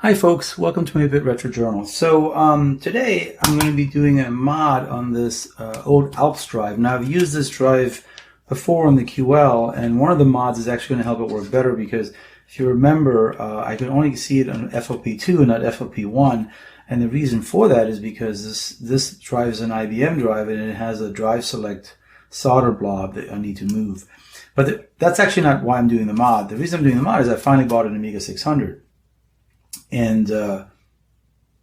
Hi folks, welcome to my Bit Retro Journal. Today I'm going to be doing a mod on this old Alps drive. Now I've used this drive before on the QL, and one of the mods is actually going to help it work better because if you remember, I could only see it on FLP2 and not FLP1, and the reason for that is because this drive is an IBM drive and it has a drive select solder blob that I need to move. But that's actually not why I'm doing the mod. The reason I'm doing the mod is I finally bought an Amiga 600. And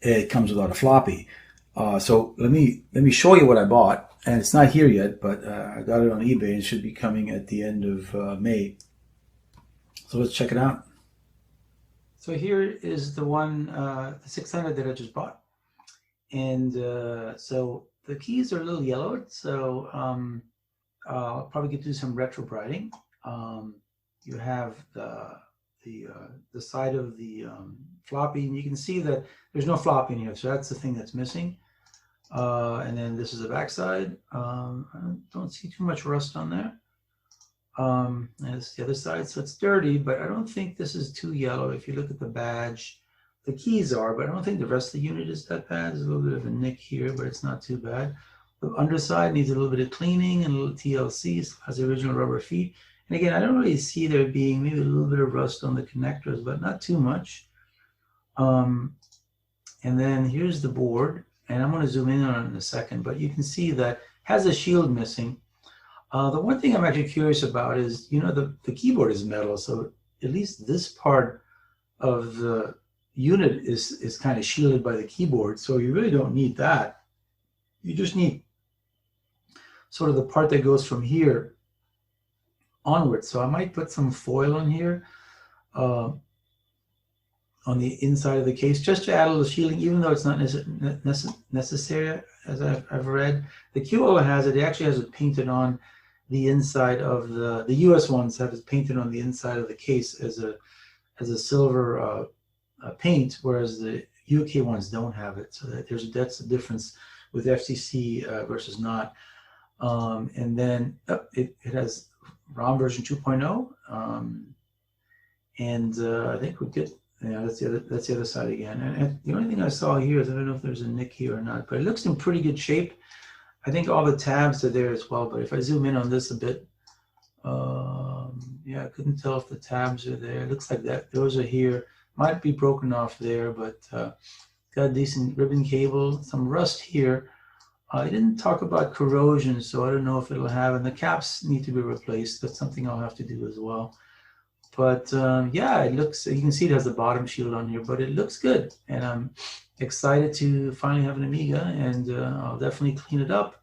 it comes without a floppy. So let me show you what I bought, and it's not here yet, but I got it on eBay and it should be coming at the end of May. So let's check it out. So here is the one, the 600 that I just bought, and so the keys are a little yellowed, so I'll probably get to do some retro brighting. You have the side of the floppy, and you can see that there's no floppy in here, so that's the thing that's missing. And then this is the back side. I don't see too much rust on there. And it's the other side, so it's dirty, but I don't think this is too yellow. If you look at the badge, the keys are, but I don't think the rest of the unit is that bad. There's a little bit of a nick here, but it's not too bad. The underside needs a little bit of cleaning and a little TLC, so has the original rubber feet. And again, I don't really see there being maybe a little bit of rust on the connectors, but not too much. And then here's the board, and I'm going to zoom in on it in a second, but you can see that it has a shield missing. The one thing I'm actually curious about is, you know, the keyboard is metal, so at least this part of the unit is kind of shielded by the keyboard, so you really don't need that. You just need sort of the part that goes from here onward. So I might put some foil on here on the inside of the case just to add a little shielding, even though it's not necessary, as I've read. The QL has it. It actually has it painted on the inside of the US ones have it painted on the inside of the case as a silver paint, whereas the UK ones don't have it. So that's the difference with FCC versus not. And then it has ROM version 2.0, and I think we get, yeah, that's the other side again. And the only thing I saw here is I don't know if there's a nick here or not, but it looks in pretty good shape. I think all the tabs are there as well, but if I zoom in on this a bit, yeah, I couldn't tell if the tabs are there. It looks like that those are here. Might be broken off there, but got a decent ribbon cable, some rust here. I didn't talk about corrosion, so I don't know if it'll have, and the caps need to be replaced. That's something I'll have to do as well. But yeah, it looks, you can see it has a bottom shield on here, but it looks good. And I'm excited to finally have an Amiga, and I'll definitely clean it up.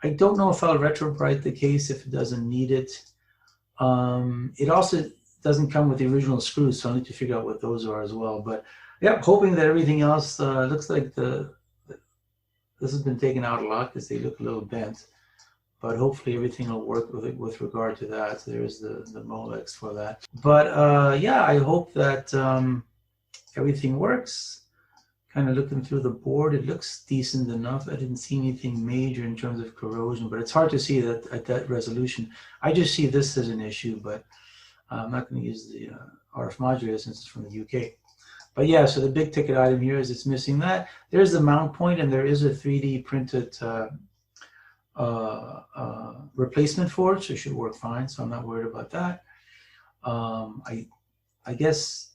I don't know if I'll retro bright the case if it doesn't need it. It also doesn't come with the original screws, so I need to figure out what those are as well. But yeah, hoping that everything else looks like this has been taken out a lot because they look a little bent, but hopefully everything will work with regard to that. So there's the Molex for that. But yeah, I hope that everything works. Kind of looking through the board, it looks decent enough. I didn't see anything major in terms of corrosion, but it's hard to see that at that resolution. I just see this as an issue, but I'm not going to use the RF modulator since it's from the UK. But yeah, so the big ticket item here is it's missing that. There's the mount point, and there is a 3D printed replacement for it, so it should work fine. So I'm not worried about that. I guess,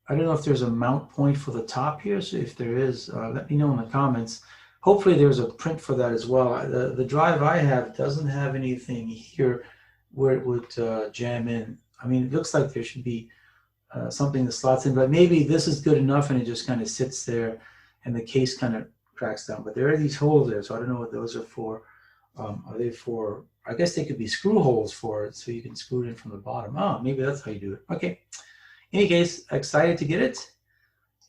I don't know if there's a mount point for the top here. So if there is, let me know in the comments. Hopefully there's a print for that as well. The drive I have doesn't have anything here where it would jam in. I mean, it looks like there should be something that slots in, but maybe this is good enough and it just kind of sits there and the case kind of cracks down. But there are these holes there, so I don't know what those are for. Are they for, I guess they could be screw holes for it, so you can screw it in from the bottom. Oh, maybe that's how you do it. Okay. In any case, excited to get it,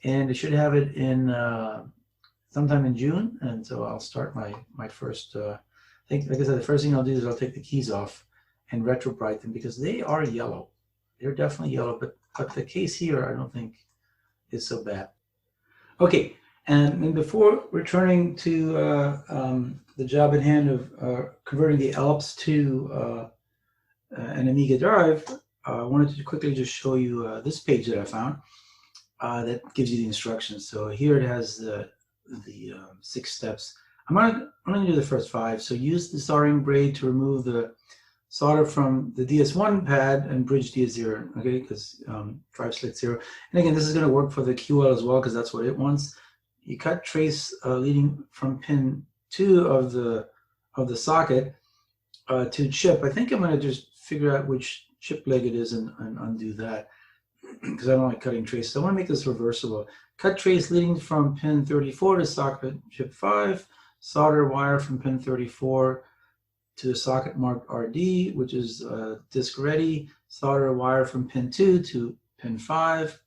and I should have it in sometime in June, and so I'll start my first, I think, like I said, the first thing I'll do is I'll take the keys off and retro bright them because they are yellow. They're definitely yellow, but the case here I don't think is so bad. Okay, and before returning to the job at hand of converting the Alps to an Amiga drive, I wanted to quickly just show you this page that I found. that gives you the instructions. So here it has the 6 steps. I'm gonna do the first 5. So use the soldering braid to remove the solder from the DS1 pad and bridge DS0. Okay, because drive select 0. And again, this is going to work for the QL as well because that's what it wants. You cut trace leading from pin 2 of the socket to chip. I think I'm going to just figure out which chip leg it is and undo that because I don't like cutting trace. So I want to make this reversible. Cut trace leading from pin 34 to socket chip 5. Solder wire from pin 34 to the socket marked RD, which is disk ready. Solder a wire from pin 2 to pin 5.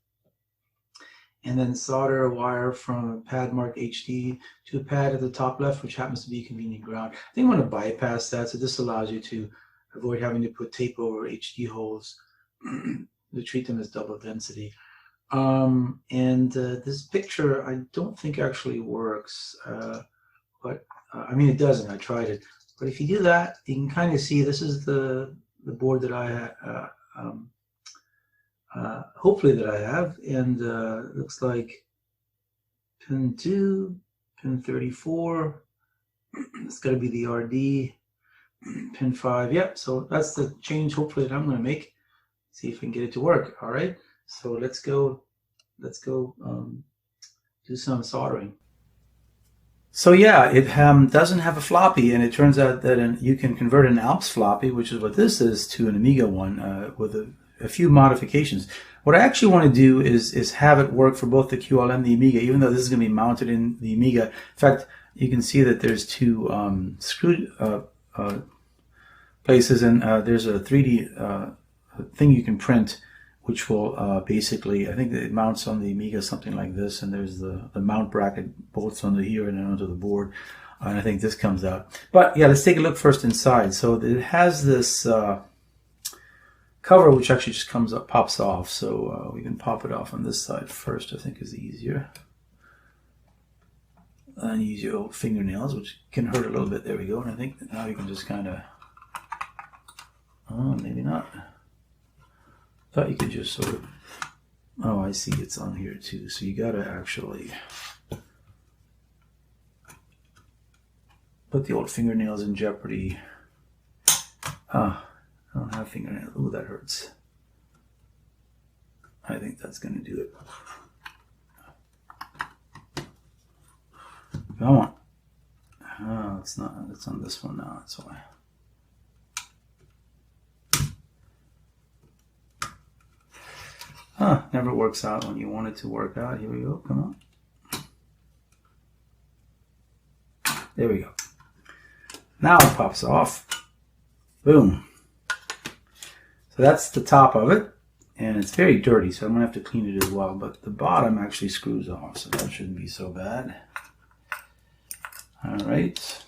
And then solder a wire from a pad marked HD to a pad at the top left, which happens to be convenient ground. I think I'm going to bypass that, so this allows you to avoid having to put tape over HD holes to treat them as double density. This picture I don't think actually works, but I mean it doesn't. I tried it. But if you do that, you can kind of see this is the board that I hopefully that I have, and it looks like pin 2, pin 34. It's got to be the RD. Pin 5. Yep. So that's the change. Hopefully that I'm going to make. See if I can get it to work. All right. So let's go. Do some soldering. So yeah, it doesn't have a floppy, and it turns out that you can convert an Alps floppy, which is what this is, to an Amiga one with a few modifications. What I actually want to do is have it work for both the QL and the Amiga, even though this is going to be mounted in the Amiga. In fact, you can see that there's 2 screw places, and there's a 3D thing you can print, which will basically, I think it mounts on the Amiga something like this, and there's the mount bracket bolts onto here and then onto the board, and I think this comes out. But yeah, let's take a look first inside. So it has this cover which actually just comes up, pops off, so we can pop it off on this side first, I think is easier. And use your old fingernails, which can hurt a little bit. There we go. And I think now you can just kind of, oh, maybe not. Thought you could just sort of, oh, I see it's on here too. So you got to actually put the old fingernails in jeopardy. I don't have fingernails. Ooh, that hurts. I think that's going to do it. Come on. Oh, it's not. It's on this one now. That's why. Never works out when you want it to work out. Here we go. Come on. There we go. Now it pops off. Boom. So that's the top of it. And it's very dirty, so I'm going to have to clean it as well. But the bottom actually screws off, so that shouldn't be so bad. All right.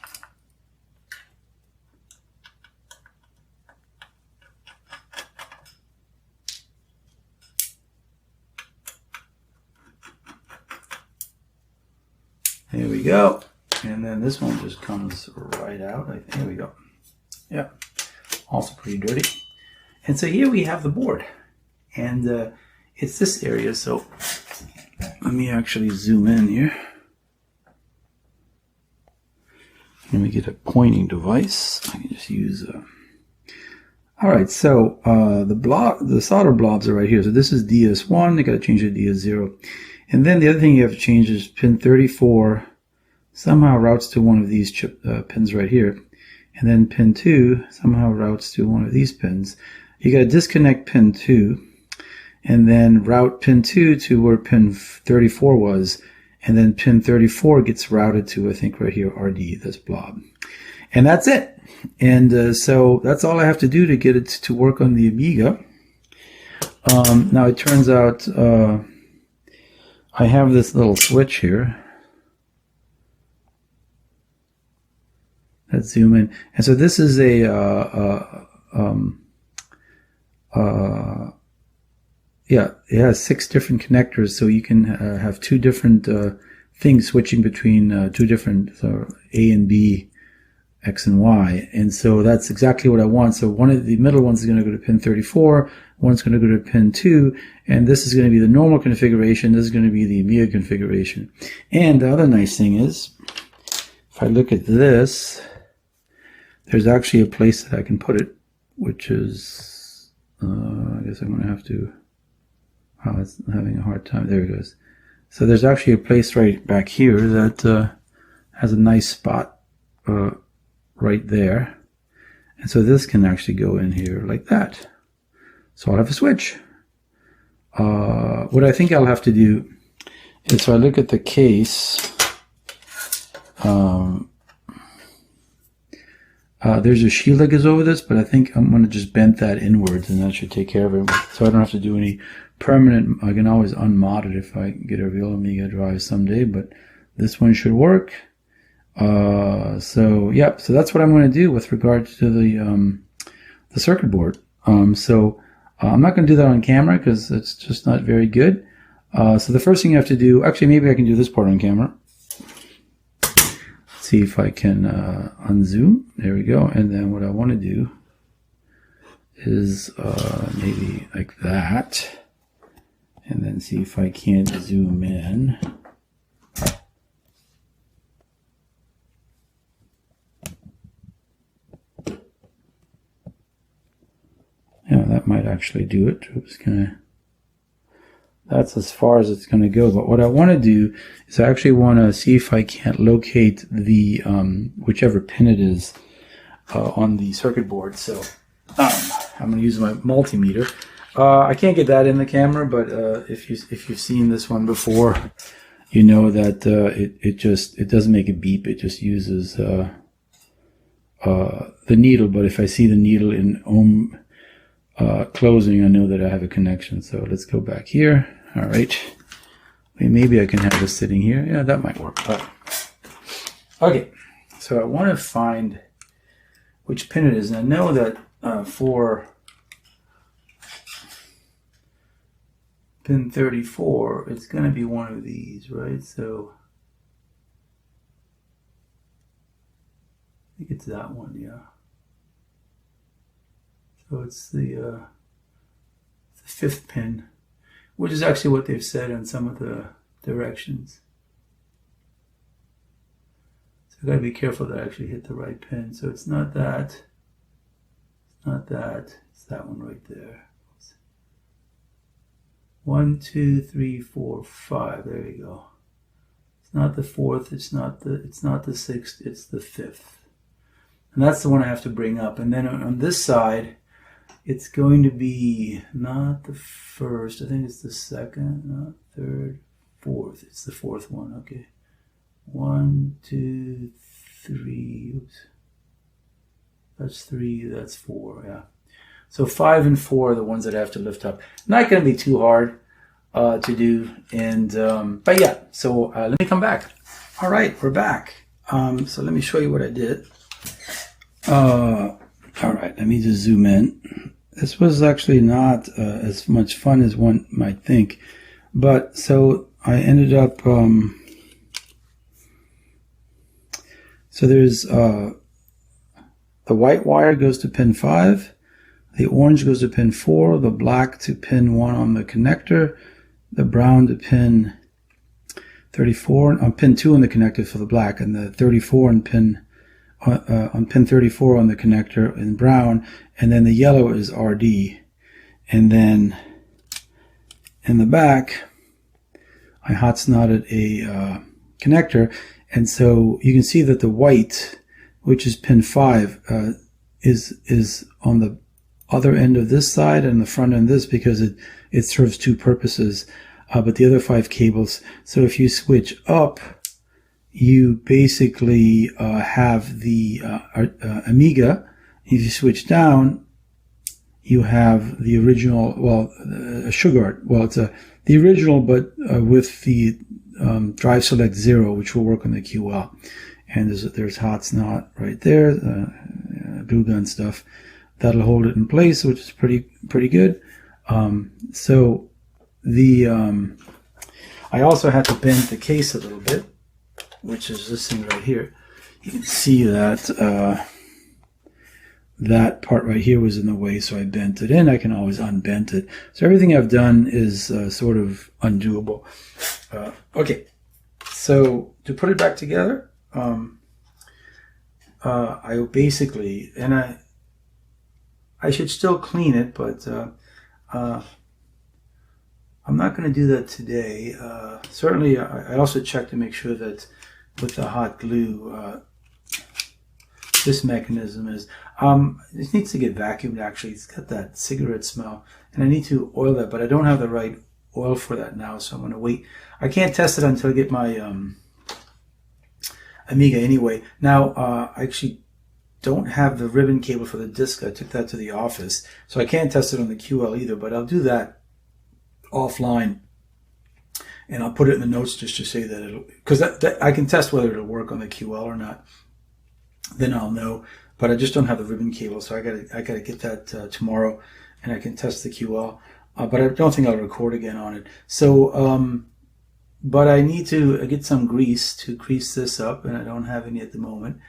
There we go. And then this one just comes right out. There we go. Yeah. Also pretty dirty. And so here we have the board. And it's this area. So let me actually zoom in here. Let me get a pointing device. I can just use all right, so the solder blobs are right here. So this is DS1. I got to change it to DS0. And then the other thing you have to change is pin 34 somehow routes to one of these pins right here. And then pin 2 somehow routes to one of these pins. You got to disconnect pin 2 and then route pin 2 to where pin 34 was. And then pin 34 gets routed to, I think, right here, RD, this blob. And that's it. And so that's all I have to do to get it to work on the Amiga. Now it turns out I have this little switch here. Let's zoom in. And so this is a yeah, it has 6 different connectors, so you can have 2 different things switching between 2 different A and B X and Y. And so that's exactly what I want. So one of the middle ones is going to go to pin 34, one's going to go to pin 2, and this is going to be the normal configuration, this is going to be the Amiga configuration. And the other nice thing is, if I look at this, there's actually a place that I can put it, which is, I guess I'm going to have to, wow, it's having a hard time, there it goes. So there's actually a place right back here that has a nice spot right there. And so this can actually go in here like that. So I'll have a switch. What I think I'll have to do is, so I look at the case, there's a shield that goes over this, but I think I'm going to just bend that inwards and that should take care of it. So I don't have to do any permanent, I can always unmod it if I get a real Amiga drive someday, but this one should work. So yeah, so that's what I'm going to do with regard to the circuit board. So I'm not going to do that on camera because it's just not very good. So the first thing you have to do, actually maybe I can do this part on camera. See if I can unzoom. There we go. And then what I want to do is maybe like that. And then see if I can't zoom in. Yeah, that might actually do it. That's as far as it's going to go. But what I want to do is I actually want to see if I can't locate the whichever pin it is on the circuit board. So I'm going to use my multimeter. I can't get that in the camera, but if you've seen this one before, you know that it doesn't make a beep. It just uses the needle. But if I see the needle in ohm closing, I know that I have a connection. So let's go back here. All right. Maybe I can have this sitting here. Yeah, that might work. Okay. So I want to find which pin it is. And I know that for pin 34, it's going to be one of these, right? So I think it's that one, yeah. So it's the 5th pin, which is actually what they've said on some of the directions. So I've got to be careful that I actually hit the right pin. So it's not that, it's not that, it's that one right there. 1, 2, 3, 4, 5. There you go. It's not the 4th. It's not the 6th. It's the 5th, and that's the one I have to bring up. And then on this side, it's going to be not the 1st. I think it's the 2nd, not 3rd, 4th. It's the 4th one. Okay. 1, 2, 3. Oops. That's 3. That's 4. Yeah. So 5 and 4 are the ones that I have to lift up. Not going to be too hard to do. And but yeah, so let me come back. All right, we're back. So let me show you what I did. All right, let me just zoom in. This was actually not as much fun as one might think. But so I ended up, so there's the white wire goes to pin 5. The orange goes to pin 4, the black to pin 1 on the connector, the brown to pin 34, on pin 2 on the connector for the black, and the 34 on pin 34 on the connector in brown, and then the yellow is RD. And then in the back, I hot snotted a connector, and so you can see that the white, which is pin 5, is on the other end of this side and the front end of this, because it serves two purposes, but the other 5 cables. So if you switch up, you basically have the Amiga. If you switch down, you have the original, well, Sugar. Well, it's the original, but with the drive select 0, which will work on the QL. And there's hot snot right there, glue gun stuff. That'll hold it in place, which is pretty good. So the I also had to bend the case a little bit, which is this thing right here. You can see that that part right here was in the way, so I bent it in. I can always unbent it. So everything I've done is sort of undoable. Okay, so to put it back together, I basically, and I should still clean it, but I'm not going to do that today. Certainly, I also check to make sure that with the hot glue, this mechanism is, it needs to get vacuumed actually. It's got that cigarette smell, and I need to oil that, but I don't have the right oil for that now, so I'm going to wait. I can't test it until I get my Amiga anyway. Now, I actually don't have the ribbon cable for the disk. I took that to the office, so I can't test it on the QL either, but I'll do that offline, and I'll put it in the notes just to say that it'll, because I can test whether it'll work on the QL or not. Then I'll know, but I just don't have the ribbon cable, so I gotta get that tomorrow, and I can test the QL. But I don't think I'll record again on it. So, but I need to get some grease to grease this up, and I don't have any at the moment.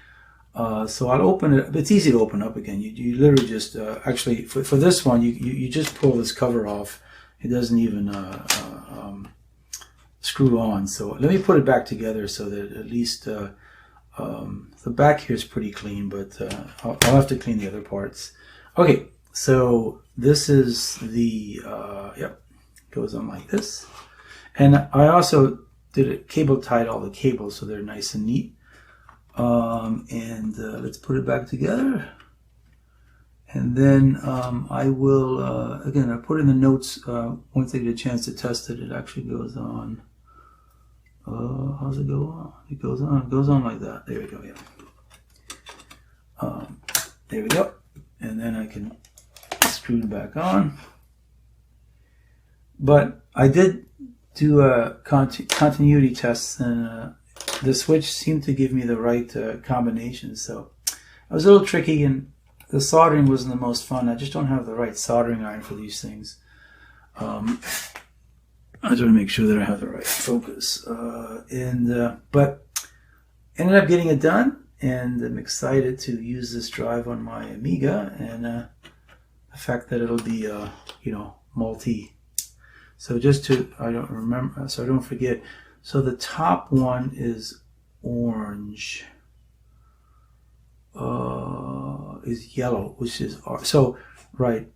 So I'll open it. It's easy to open up again. You literally just actually for this one you just pull this cover off. It doesn't even screw on. So let me put it back together so that at least the back here is pretty clean, but I'll have to clean the other parts. Okay, so this is the yep, goes on like this, and I also did a cable tied all the cables so they're nice and neat. And let's put it back together, and then I will again I put in the notes once I get a chance to test it. It actually goes on. How's it go on? It goes on like that. There we go. Yeah. There we go. And then I can screw it back on. But I did do a continuity tests, and the switch seemed to give me the right combination. So I was a little tricky, and the soldering wasn't the most fun. I just don't have the right soldering iron for these things. I just want to make sure that I have the right focus. But ended up getting it done, and I'm excited to use this drive on my Amiga, and the fact that it'll be, multi. So just to, I don't remember, so I don't forget. So the top one is orange, is yellow, which is, so, right,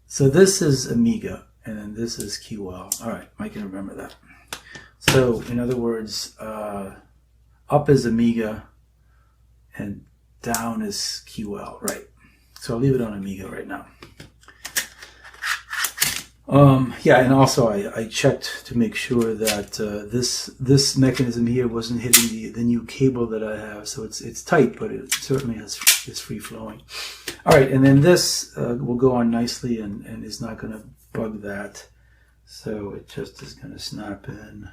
so this is Amiga, and then this is QL. All right, I can remember that. So, in other words, up is Amiga, and down is QL, right? So I'll leave it on Amiga right now. Yeah, and also I checked to make sure that this mechanism here wasn't hitting the new cable that I have. So it's tight, but it certainly is free flowing. All right, and then this will go on nicely and is not going to bug that. So it just is going to snap in.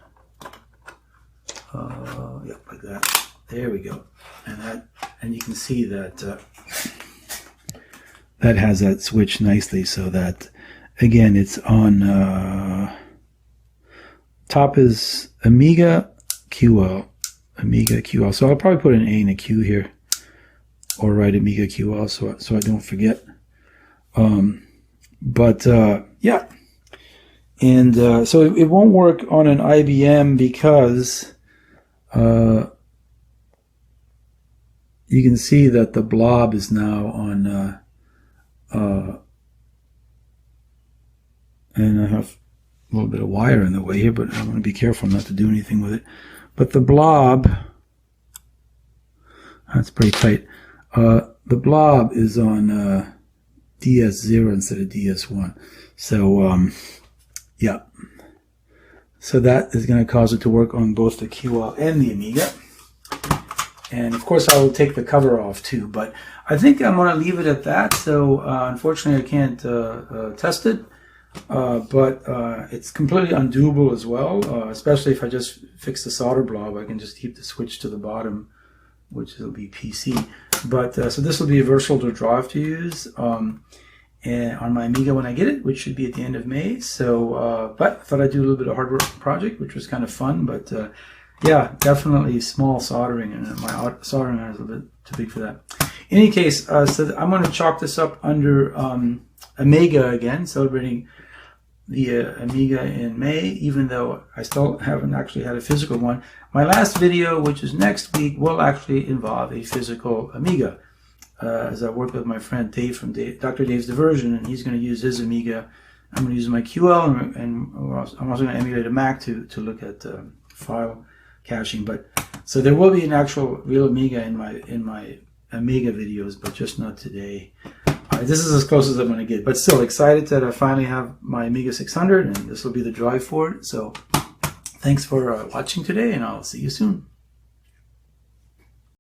Yeah, like that. There we go. And you can see that that has that switch nicely, so that. Again, it's on top is Amiga QL, Amiga QL. So I'll probably put an A and a Q here, or write Amiga QL so I don't forget. Yeah, and so it won't work on an IBM because you can see that the blob is now on. And I have a little bit of wire in the way here, but I want to be careful not to do anything with it. But the blob, that's pretty tight. The blob is on DS0 instead of DS1. So, yeah. So that is going to cause it to work on both the QL and the Amiga. And of course I will take the cover off too, but I think I'm going to leave it at that. So unfortunately I can't test it. But it's completely undoable as well, especially if I just fix the solder blob. I can just keep the switch to the bottom, which will be PC. But so this will be a versatile drive to use and on my Amiga when I get it, which should be at the end of May. So, but I thought I'd do a little bit of hardware project, which was kind of fun. But Yeah, definitely small soldering, and my soldering iron is a little bit too big for that. In any case, so I'm going to chalk this up under Amiga again, celebrating the Amiga in May, even though I still haven't actually had a physical one. My last video, which is next week, will actually involve a physical Amiga, as I work with my friend Dave from Dr. Dave's Diversion, and he's going to use his Amiga. I'm going to use my QL, and I'm also going to emulate a Mac to look at file caching. But so there will be an actual real Amiga in my Amiga videos, but just not today. This is as close as I'm going to get, but still excited that I finally have my Amiga 600, and this will be the drive for it. So thanks for watching today, and I'll see you soon.